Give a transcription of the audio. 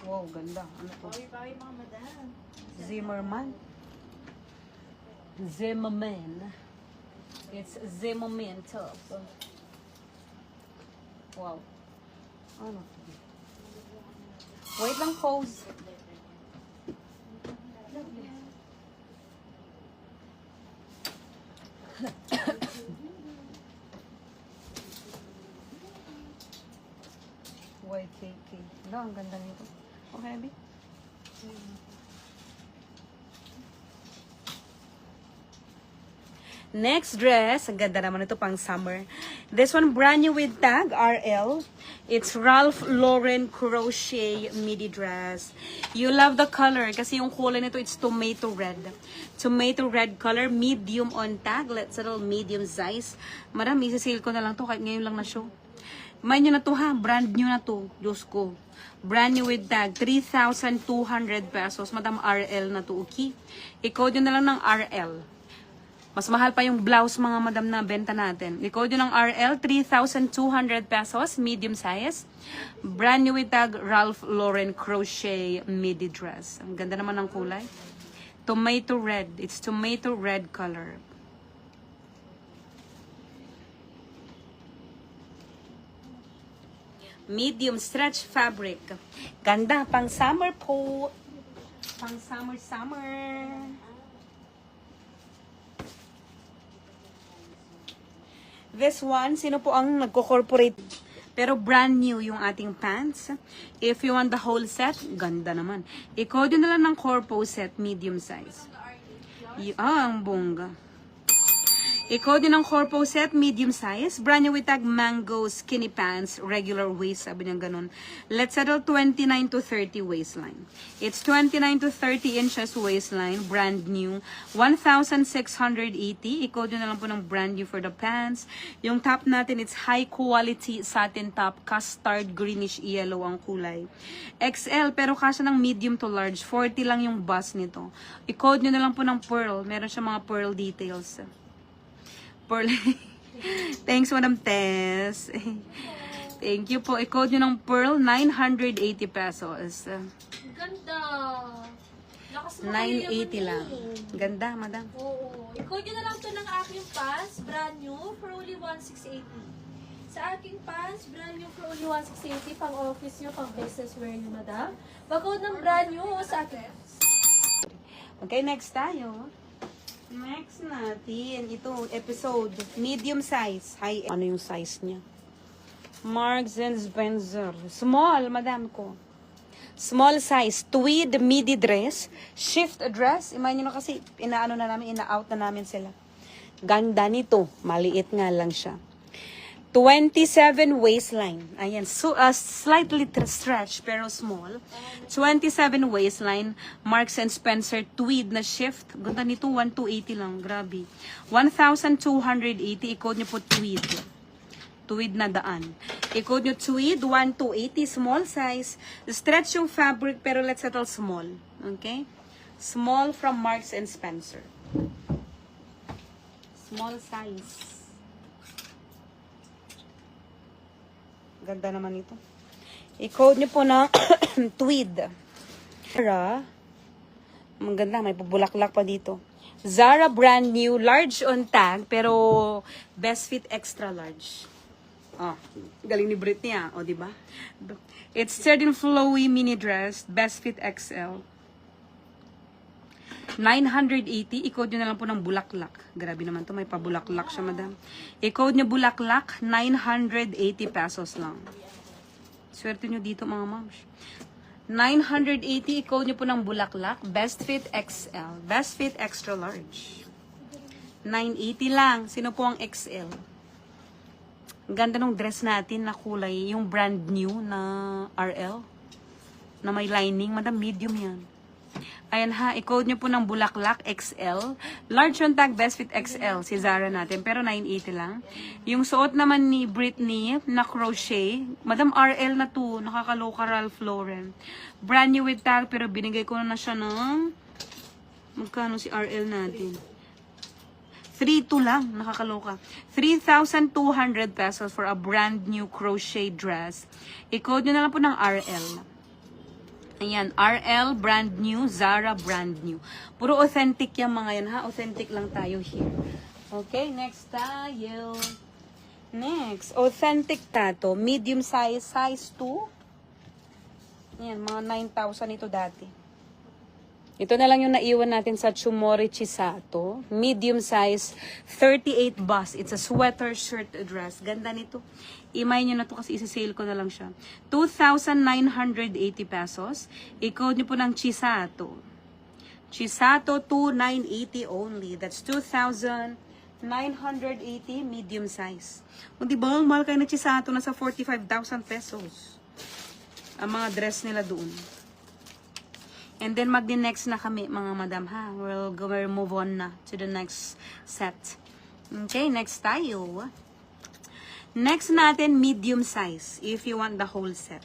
Wow, ganda. Ano to? Pawi-pawi mga madam. Zimmerman. Zimmerman. It's Zimmerman top. Wow. Ano to? Wait lang, pose. YKK. No, ang ganda nito. Okay, Abby? Next dress, ang ganda naman ito pang summer. This one brand new with tag, RL. It's Ralph Lauren crochet midi dress. You love the color kasi yung kulay nito it's tomato red. Tomato red color, medium on tag. Let's settle medium size. Madam, isi-sale ko na lang to kahit ngayon lang na show. Mind nyo na to ha, brand new na to. Diyos ko. Brand new with tag, 3,200 pesos. Madam, RL na to, okay? I-code nyo na lang ng RL. Mas mahal pa yung blouse mga madam na benta natin. I-code nyo ng RL, 3,200 pesos, medium size. Brand new with tag, Ralph Lauren crochet midi dress. Ang ganda naman ng kulay. Tomato red. It's tomato red color. Medium stretch fabric. Ganda, pang summer po. Pang summer. This one, sino po ang nagko-corporate? Pero brand new yung ating pants. If you want the whole set, ganda naman. I-code na lang ng corpo set, medium size. Ang bongga. I-code ng corpo set, medium size. Brand new with tag mango skinny pants, regular waist, sabi niya ganun. Let's settle 29 to 30 waistline. It's 29 to 30 inches waistline, brand new. 1,680. I-code na lang po ng brand new for the pants. Yung top natin, it's high quality satin top, custard greenish yellow ang kulay. XL, pero kasya ng medium to large. 40 lang yung bust nito. I-code nyo na lang po ng pearl. Meron siya mga pearl details. Pearl. Thanks, Madam Tess. Thank you po. I-code nyo ng pearl, 980 pesos. Ganda. Lakas mo 980 lang. Ganda, madam. Oo. I-code nyo na lang ito ng aking pants, brand new, for only 1,680. Sa aking pants, brand new for only 1,680, pang office nyo, pang business wear nyo, madam. Mag-code ng brand new sa akin. Okay, next tayo. Next natin, ito, episode, medium size. High, ano yung size niya? Marks and Spencer. Small, madam ko. Small size, tweed midi dress, shift dress. Imagine nyo kasi, ina-out na namin sila. Ganda nito, maliit nga lang siya. 27 waistline. Ayan, so slightly stretch pero small. 27 waistline, Marks and Spencer tweed na shift. Ganda nito, 1,280 lang, grabe. 1,280, i-code nyo po tweed. Tweed na daan. I-code nyo tweed, 1,280, small size. Stretch yung fabric pero let's settle small. Okay? Small from Marks and Spencer. Small size. Ganda naman ito. I-code nyo po ng tweed. Zara. Maganda, may pabulaklak pa dito. Zara brand new, large on tag, pero best fit extra large. Oh, galing ni Britney oh, di ba? It's certain flowy mini dress, best fit XL. 980, i-code nyo na lang po ng bulaklak. Grabe naman to, may pabulaklak siya, madam. I-code nyo bulaklak, 980 pesos lang. Swerte nyo dito, mga moms. 980, i-code nyo po ng bulaklak, best fit XL, best fit extra large. 980 lang. Sino po ang XL? Ang ganda ng dress natin na kulay, yung brand new na RL, na may lining, madam, medium yan. Ayan ha, i-code nyo po ng bulaklak XL. Large on tag, best fit XL. Si Zara natin, pero 980 lang. Yung suot naman ni Britney na crochet, Madam RL na to, nakakaloka Ralph Lauren. Brand new with tag, pero binigay ko na siya ng, magkano si RL natin? 3,200 lang, nakakaloka. 3,200 pesos for a brand new crochet dress. I-code nyo na lang po ng RL. Ayan, RL, brand new. Zara, brand new. Puro authentic yan mga yan, ha? Authentic lang tayo here. Okay, next tayo. Next, authentic tato. Medium size, size 2. Ayan, mga 9,000 ito dati. Ito na lang yung naiwan natin sa Chumori Chisato. Medium size, 38 bust. It's a sweater shirt dress. Ganda nito. Imay nyo na to kasi isa-sale ko na lang siya. 2,980 pesos. I-code nyo po ng Chisato. Chisato 2,980 only. That's 2,980 medium size. O diba, ang mahal kayo na Chisato na sa 45,000 pesos. Ang mga dress nila doon. And then magdi-next na kami mga madam ha. We'll move on na to the next set. Okay, next tayo. Next natin medium size if you want the whole set.